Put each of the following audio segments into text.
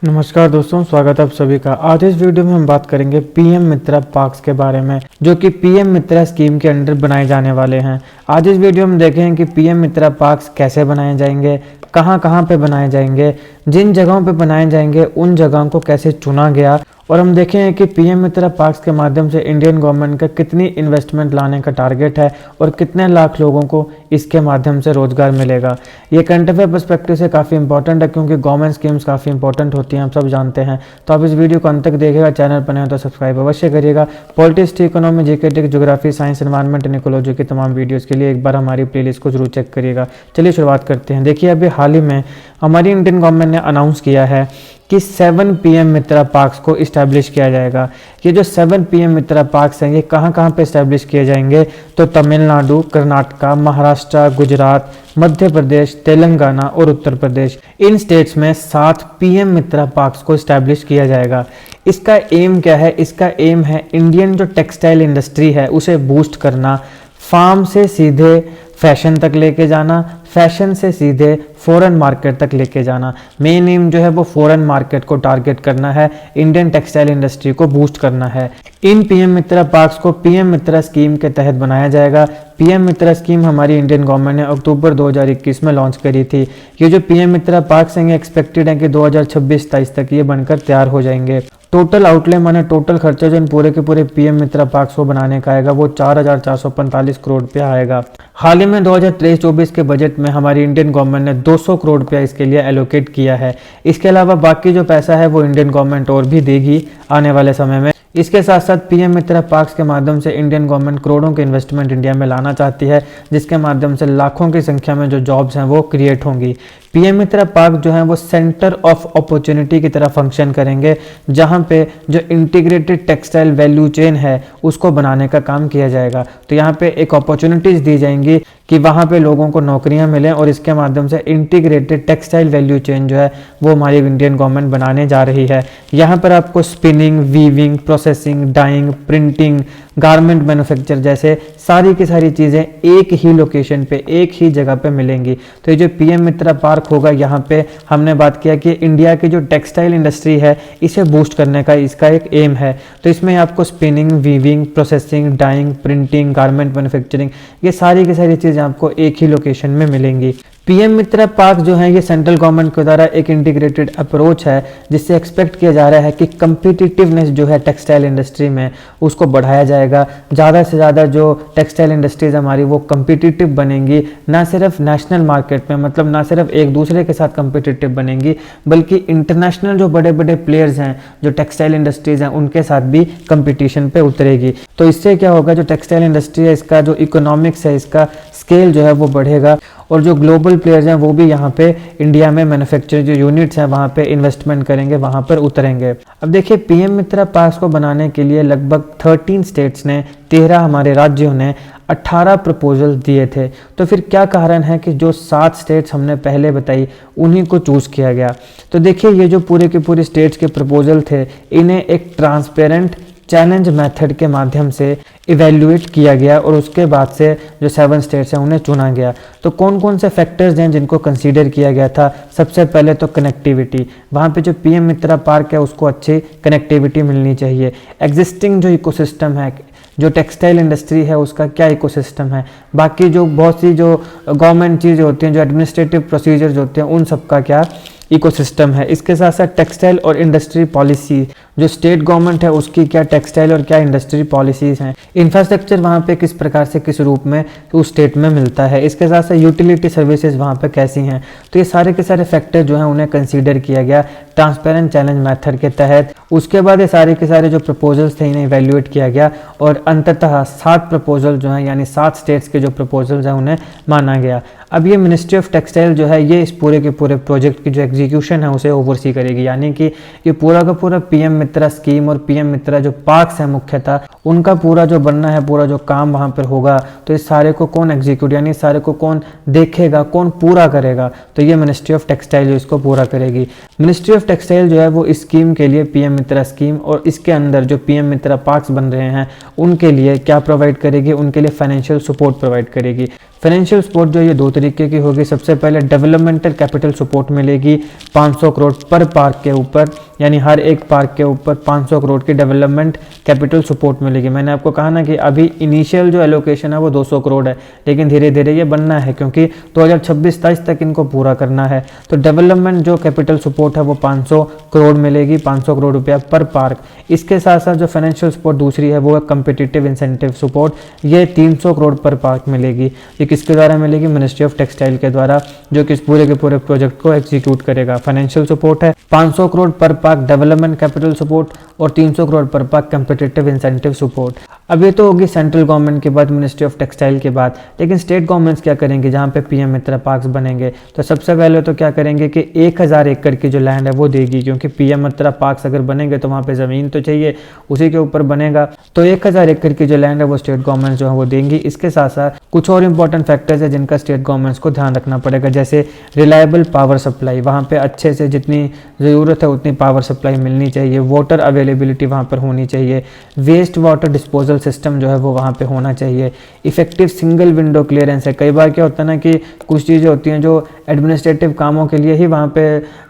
नमस्कार दोस्तों, स्वागत है आप सभी का। आज इस वीडियो में हम बात करेंगे पीएम मित्रा पार्क्स के बारे में, जो कि पीएम मित्रा स्कीम के अंडर बनाए जाने वाले हैं। आज इस वीडियो में देखेंगे कि पीएम मित्रा पार्क्स कैसे बनाए जाएंगे, कहां पे बनाए जाएंगे, जिन जगहों पे बनाए जाएंगे उन जगहों को कैसे चुना गया, और हम देखेंगे कि पीएम मित्रा पार्क्स के माध्यम से इंडियन गवर्नमेंट का कितनी इन्वेस्टमेंट लाने का टारगेट है और कितने लाख लोगों को इसके माध्यम से रोजगार मिलेगा। ये करंट अफेयर पर्सपेक्टिव से काफ़ी इंपॉर्टेंट है, क्योंकि गवर्नमेंट स्कीम्स काफ़ी इंपॉर्टेंट होती हैं, हम सब जानते हैं। तो आप इस वीडियो को अंत तक देखिएगा। चैनल पर नए हो तो सब्सक्राइब अवश्य करिएगा। Politics, economy, GK, geography, science, environment and ecology की तमाम वीडियोज़ के लिए एक बार हमारी प्लेलिस्ट को जरूर चेक करिएगा। चलिए शुरुआत करते हैं। देखिए, अभी हाल ही में हमारी इंडियन गवर्नमेंट ने अनाउंस किया है कि 7 पीएम मित्रा पार्क्स को इस्टेब्लिश किया जाएगा। ये जो 7 पीएम मित्रा पार्क्स हैं, ये कहाँ पे इस्टेब्लिश किए जाएंगे? तो तमिलनाडु, कर्नाटका, महाराष्ट्र, गुजरात, मध्य प्रदेश, तेलंगाना और उत्तर प्रदेश, इन स्टेट्स में 7 पीएम मित्रा पार्क्स को इस्टेब्लिश किया जाएगा। इसका एम क्या है? इसका एम है इंडियन जो टेक्सटाइल इंडस्ट्री है उसे बूस्ट करना, फार्म से सीधे फैशन तक लेके जाना, फैशन से सीधे फॉरेन मार्केट तक लेके जाना। मेन एम जो है वो फॉरेन मार्केट को टारगेट करना है, इंडियन टेक्सटाइल इंडस्ट्री को बूस्ट करना है। इन पीएम मित्रा पार्क्स को पीएम मित्रा स्कीम के तहत बनाया जाएगा। पीएम मित्रा स्कीम हमारी इंडियन गवर्नमेंट ने अक्टूबर 2021 में लॉन्च करी थी। ये जो पीएम मित्रा पार्क्स हैं, एक्सपेक्टेड है कि 2026-27 तक ये बनकर तैयार हो जाएंगे। टोटल आउटले माने टोटल खर्चा जो इन पूरे के पूरे पीएम मित्रा पार्क्स को बनाने का आएगा वो 4,445 करोड़ रुपया आएगा। हाल ही में 2023-24 के बजट में हमारी इंडियन गवर्नमेंट ने 200 करोड़ रुपया इसके लिए एलोकेट किया है। इसके अलावा बाकी जो पैसा है वो इंडियन गवर्नमेंट और भी देगी आने वाले समय में। इसके साथ साथ पीएम मित्रा पार्क्स के माध्यम से इंडियन गवर्नमेंट करोड़ों के इन्वेस्टमेंट इंडिया में लाना चाहती है, जिसके माध्यम से लाखों की संख्या में जो जॉब्स हैं वो क्रिएट होंगी। पीएम मित्रा पार्क जो है वो सेंटर ऑफ अपॉर्चुनिटी की तरह फंक्शन करेंगे, जहां पे जो इंटीग्रेटेड टेक्सटाइल वैल्यू चेन है उसको बनाने का काम किया जाएगा। तो यहाँ पे एक अपॉर्चुनिटीज दी जाएंगी कि वहाँ पे लोगों को नौकरियाँ मिलें, और इसके माध्यम से इंटीग्रेटेड टेक्सटाइल वैल्यू चेन जो है वो हमारी इंडियन गवर्नमेंट बनाने जा रही है। यहाँ पर आपको spinning, weaving, processing, dyeing, printing, garment manufacture जैसे सारी की सारी चीज़ें एक ही लोकेशन पे, एक ही जगह पे मिलेंगी। तो ये जो पीएम मित्रा पार्क होगा, यहाँ पे हमने बात किया कि इंडिया की जो टेक्सटाइल इंडस्ट्री है इसे बूस्ट करने का इसका एक एम है। तो इसमें आपको spinning, weaving, processing, dyeing, printing, garment manufacturing, ये सारी की सारी चीज़ें आपको एक ही लोकेशन में मिलेंगी। पीएम मित्रा पार्क जो है ये सेंट्रल गवर्नमेंट के द्वारा एक इंटीग्रेटेड अप्रोच है, जिससे एक्सपेक्ट किया जा रहा है कि कम्पिटिटिवनेस जो है टेक्सटाइल इंडस्ट्री में उसको बढ़ाया जाएगा। ज़्यादा से ज़्यादा जो टेक्सटाइल इंडस्ट्रीज हमारी वो कम्पिटिटिव बनेंगी, ना सिर्फ नेशनल मार्केट में, मतलब ना सिर्फ एक दूसरे के साथ कम्पिटिटिव बनेंगी, बल्कि इंटरनेशनल जो बड़े बड़े प्लेयर्स हैं जो टेक्सटाइल इंडस्ट्रीज हैं उनके साथ भी कंपटीशन पे उतरेगी। तो इससे क्या होगा, जो टेक्सटाइल इंडस्ट्री है इसका जो इकोनॉमिक्स है, इसका स्केल जो है वो बढ़ेगा, और जो ग्लोबल प्लेयर्स हैं वो भी यहाँ पे इंडिया में मैन्युफैक्चरिंग जो यूनिट्स हैं वहाँ पे इन्वेस्टमेंट करेंगे, वहाँ पर उतरेंगे। अब देखिए, पीएम मित्रा पार्क्स को बनाने के लिए लगभग 13 स्टेट्स ने, 13 हमारे राज्यों ने 18 प्रपोजल दिए थे। तो फिर क्या कारण है कि जो 7 स्टेट्स हमने पहले बताई उन्हीं को चूज़ किया गया? तो देखिए, ये जो पूरे के पूरे स्टेट्स के प्रपोजल थे, इन्हें एक ट्रांसपेरेंट चैलेंज मेथड के माध्यम से इवेल्युएट किया गया, और उसके बाद से जो 7 स्टेट्स हैं उन्हें चुना गया। तो कौन कौन से फैक्टर्स हैं जिनको कंसीडर किया गया था? सबसे पहले तो कनेक्टिविटी। वहाँ पे जो पीएम मित्रा पार्क है उसको अच्छी कनेक्टिविटी मिलनी चाहिए। एग्जिस्टिंग जो इकोसिस्टम है, जो टेक्सटाइल इंडस्ट्री है उसका क्या इकोसिस्टम है, बाकी जो बहुत सी जो गवर्नमेंट चीज़ें होती हैं, जो एडमिनिस्ट्रेटिव प्रोसीजर्स होते हैं, उन सब का क्या इकोसिस्टम है। इसके साथ साथ टेक्सटाइल और इंडस्ट्री पॉलिसी, जो स्टेट गवर्नमेंट है उसकी क्या टेक्सटाइल और क्या इंडस्ट्री पॉलिसीज़ हैं, इंफ्रास्ट्रक्चर वहाँ पे किस प्रकार से किस रूप में उस स्टेट में मिलता है, इसके साथ साथ यूटिलिटी सर्विसेज वहाँ पे कैसी हैं। तो ये सारे के सारे फैक्टर जो हैं उन्हें कंसीडर किया गया ट्रांसपेरेंट चैलेंज मेथड के तहत। उसके बाद ये सारे के सारे जो प्रपोजल्स थे इन्हें इवेल्युएट किया गया, और अंततः 7 प्रपोजल जो हैं, यानी 7 स्टेट्स के जो प्रपोजल्स हैं उन्हें माना गया। अब ये मिनिस्ट्री ऑफ टेक्सटाइल जो है ये इस पूरे के पूरे प्रोजेक्ट की जो एग्जीक्यूशन है उसे ओवरसी करेगी, यानी कि ये पूरा का पूरा पीएम मित्रा स्कीम और पीएम मित्रा जो पार्क्स है मुख्यतः उनका पूरा जो बनना है, पूरा जो काम वहाँ पर होगा, तो इस सारे को कौन एग्जीक्यूट, यानी इस सारे को कौन देखेगा, कौन पूरा करेगा? तो ये मिनिस्ट्री ऑफ टेक्सटाइल जो इसको पूरा करेगी। मिनिस्ट्री ऑफ टेक्सटाइल जो है वो इस स्कीम के लिए पीएम मित्रा स्कीम और इसके अंदर जो पीएम मित्रा पार्क्स बन रहे हैं उनके लिए क्या प्रोवाइड करेगी? उनके लिए फाइनेंशियल सपोर्ट प्रोवाइड करेगी। फाइनेंशियल सपोर्ट जो ये दो तरीके की होगी। सबसे पहले डेवलपमेंटल कैपिटल सपोर्ट मिलेगी 500 करोड़ पर पार्क के ऊपर, यानी हर एक पार्क के ऊपर 500 करोड़ की डेवलपमेंट कैपिटल सपोर्ट मिलेगी। मैंने आपको कहा ना कि अभी इनिशियल जो एलोकेशन है वो 200 करोड़ है, लेकिन धीरे धीरे ये बनना है क्योंकि 2026-27 तक इनको पूरा करना है। तो डेवलपमेंट जो कैपिटल सपोर्ट है वो 500 करोड़ मिलेगी, 500 करोड़ रुपया पर पार्क। इसके साथ साथ जो फाइनेंशियल सपोर्ट दूसरी है वो है कम्पिटिटिव इंसेंटिव सपोर्ट, ये 300 करोड़ पर पार्क मिलेगी। ये किसके द्वारा मिलेगी? मिनिस्ट्री ऑफ टेक्सटाइल के द्वारा, जो कि इस पूरे के पूरे प्रोजेक्ट को एग्जीक्यूट करेगा। फाइनेंशियल सपोर्ट है 500 करोड़ पर पार्क डेवलपमेंट कैपिटल सपोर्ट और 300 करोड़ पर पार्क कम्पिटिटिव इंसेंटिव सपोर्ट। अब ये तो होगी सेंट्रल गवर्नमेंट के बाद, मिनिस्ट्री ऑफ टेक्सटाइल के बाद, लेकिन स्टेट गवर्नमेंट्स क्या करेंगे जहाँ पे पीएम मित्रा पार्क्स बनेंगे? तो सबसे पहले तो क्या करेंगे कि 1000 एकड़ की जो लैंड है वो देगी, क्योंकि पीएम मित्रा पार्क्स अगर बनेंगे तो वहाँ पे ज़मीन तो चाहिए, उसी के ऊपर बनेगा। तो 1000 एकड़ की जो लैंड है वो स्टेट गवर्नमेंट जो है वो देंगी। इसके साथ साथ कुछ और इंपॉर्टेंट फैक्टर्स है जिनका स्टेट गवर्नमेंट्स को ध्यान रखना पड़ेगा, जैसे रिलायबल पावर सप्लाई, वहाँ पे अच्छे से जितनी ज़रूरत है उतनी पावर सप्लाई मिलनी चाहिए। वाटर अवेलेबिलिटी वहाँ पर होनी चाहिए। वेस्ट वाटर डिस्पोजल सिस्टम जो है वो वहाँ पे होना चाहिए। इफेक्टिव सिंगल विंडो क्लियरेंस है। कई बार क्या होता है ना कि कुछ चीज़ें होती हैं जो एडमिनिस्ट्रेटिव कामों के लिए ही वहाँ पे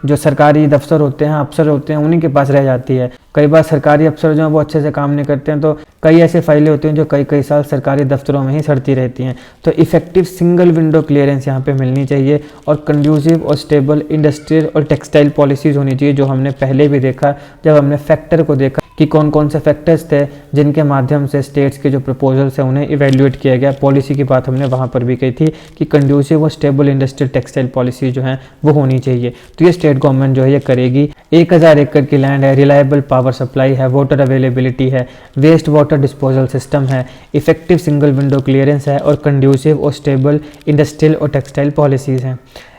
जो सरकारी दफ्तर होते हैं, अफसर होते हैं, उन्हीं के पास रह जाती है। कई बार सरकारी अफसर जो हैं वो अच्छे से काम नहीं करते हैं, तो कई ऐसे फाइलें होती हैं जो कई कई साल सरकारी दफ्तरों में ही सड़ती रहती हैं। तो इफेक्टिव सिंगल विंडो क्लियरेंस यहाँ पे मिलनी चाहिए और कंड्यूसिव और स्टेबल इंडस्ट्रियल और टेक्सटाइल पॉलिसीज़ होनी चाहिए, जो हमने पहले भी देखा जब हमने फैक्टर को देखा कि कौन कौन से फैक्टर्स थे जिनके माध्यम से स्टेट्स के जो प्रपोजल्स हैं उन्हें इवेल्युएट किया गया। पॉलिसी की बात हमने वहाँ पर भी कही थी कि कंड्यूसिव और स्टेबल इंडस्ट्रियल टेक्सटाइल पॉलिसी जो हैं वो होनी चाहिए। तो ये स्टेट गवर्नमेंट जो है ये करेगी। 1000 एकड़ की लैंड है, रिलायबल पावर सप्लाई है, वाटर अवेलेबिलिटी है, वेस्ट वाटर डिस्पोजल सिस्टम है, इफेक्टिव सिंगल विंडो क्लियरेंस है और कंड्यूसिव और स्टेबल इंडस्ट्रियल और टेक्सटाइल पॉलिसीज़ हैं।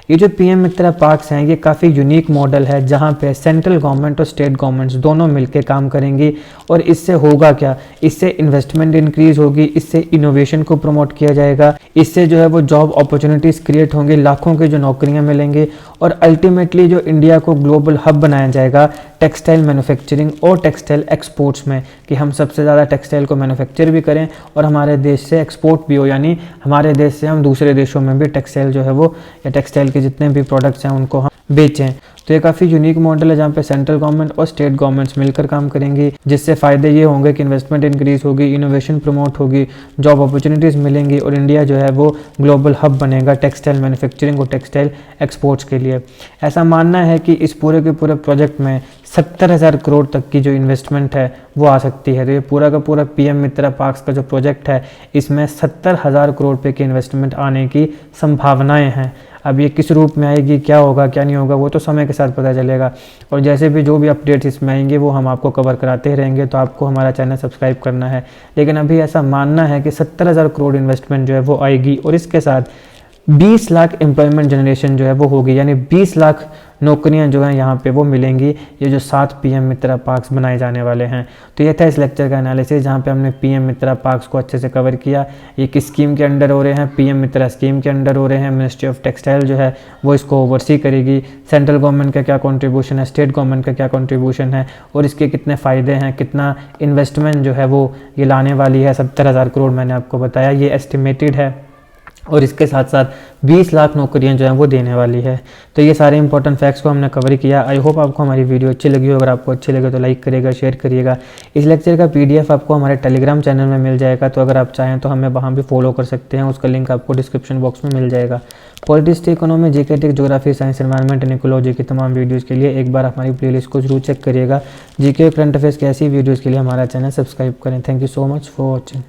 ये जो पीएम मित्रा पार्क्स हैं ये काफ़ी यूनिक मॉडल है जहाँ पे सेंट्रल गवर्नमेंट और स्टेट गवर्नमेंट्स दोनों मिलकर काम करेंगी। और इससे होगा क्या? इससे इन्वेस्टमेंट इंक्रीज होगी, इससे इनोवेशन को प्रमोट किया जाएगा, इससे जो है वो जॉब अपॉर्चुनिटीज़ क्रिएट होंगी, लाखों की जो नौकरियाँ मिलेंगी और अल्टीमेटली जो इंडिया को ग्लोबल हब बनाया जाएगा टेक्सटाइल मैन्युफैक्चरिंग और टेक्सटाइल एक्सपोर्ट्स में, कि हम सबसे ज़्यादा टेक्सटाइल को मैन्युफैक्चर भी करें और हमारे देश से एक्सपोर्ट भी हो, यानी हमारे देश से हम दूसरे देशों में भी टेक्सटाइल जो है वो या टेक्सटाइल के जितने भी प्रोडक्ट्स हैं उनको हम बेचें। तो ये काफ़ी यूनिक मॉडल है जहाँ पे सेंट्रल गवर्नमेंट और स्टेट गवर्नमेंट्स मिलकर काम करेंगी, जिससे फ़ायदे ये होंगे कि इन्वेस्टमेंट इंक्रीज होगी, इनोवेशन प्रमोट होगी, जॉब अपॉर्चुनिटीज़ मिलेंगी और इंडिया जो है वो ग्लोबल हब बनेगा टेक्सटाइल मैन्युफैक्चरिंग और टेक्सटाइल एक्सपोर्ट्स के लिए। ऐसा मानना है कि इस पूरे के पूरे प्रोजेक्ट में 70,000 करोड़ तक की जो इन्वेस्टमेंट है वो आ सकती है। तो ये पूरा का पूरा पीएम मित्रा पार्क्स का जो प्रोजेक्ट है इसमें 70,000 करोड़ रुपये की इन्वेस्टमेंट आने की संभावनाएं हैं। अब ये किस रूप में आएगी, क्या होगा क्या नहीं होगा, वो तो समय के साथ पता चलेगा। और जैसे भी जो भी अपडेट्स इसमें आएंगे वो हम आपको कवर कराते रहेंगे, तो आपको हमारा चैनल सब्सक्राइब करना है। लेकिन अभी ऐसा मानना है कि 70,000 करोड़ इन्वेस्टमेंट जो है वो आएगी और इसके साथ 20 लाख एम्प्लॉयमेंट जनरेशन जो है वो होगी, यानी 20 लाख नौकरियां जो हैं यहाँ पे वो मिलेंगी, ये जो 7 पीएम मित्रा पार्क्स बनाए जाने वाले हैं। तो ये था इस लेक्चर का एनालिसिस जहाँ पे हमने पीएम मित्रा पार्क्स को अच्छे से कवर किया। ये किस स्कीम के अंडर हो रहे हैं? पीएम मित्रा स्कीम के अंडर हो रहे हैं। मिनिस्ट्री ऑफ टेक्सटाइल जो है वो इसको ओवरसी करेगी। सेंट्रल गवर्नमेंट का क्या कॉन्ट्रीब्यूशन है, स्टेट गवर्नमेंट का क्या कॉन्ट्रीब्यूशन है और इसके कितने फ़ायदे हैं, कितना इन्वेस्टमेंट जो है वो ये लाने वाली है। 70,000 करोड़ मैंने आपको बताया, ये एस्टिमेटेड है और इसके साथ साथ 20 लाख नौकरियां जो हैं वो देने वाली है। तो ये सारे इंपॉर्टेंट फैक्ट्स को हमने कवर किया। आई होप आपको हमारी वीडियो अच्छी लगी हो। अगर आपको अच्छी लगे तो लाइक करिएगा, शेयर करिएगा। इस लेक्चर का PDF आपको हमारे टेलीग्राम चैनल में मिल जाएगा, तो अगर आप चाहें तो हमें वहाँ भी फॉलो कर सकते हैं। उसका लिंक आपको डिस्क्रिप्शन बॉक्स में मिल जाएगा। Politics, economy, GK, geography, science, environment and ecology की तमाम वीडियोज़ के लिए एक बार हमारी प्लेलिस्ट को जरूर चेक करिएगा। जीके और करंट अफेयर्स की ऐसी वीडियोज़ के लिए हमारा चैनल सब्सक्राइब करें। Thank you so much for watching.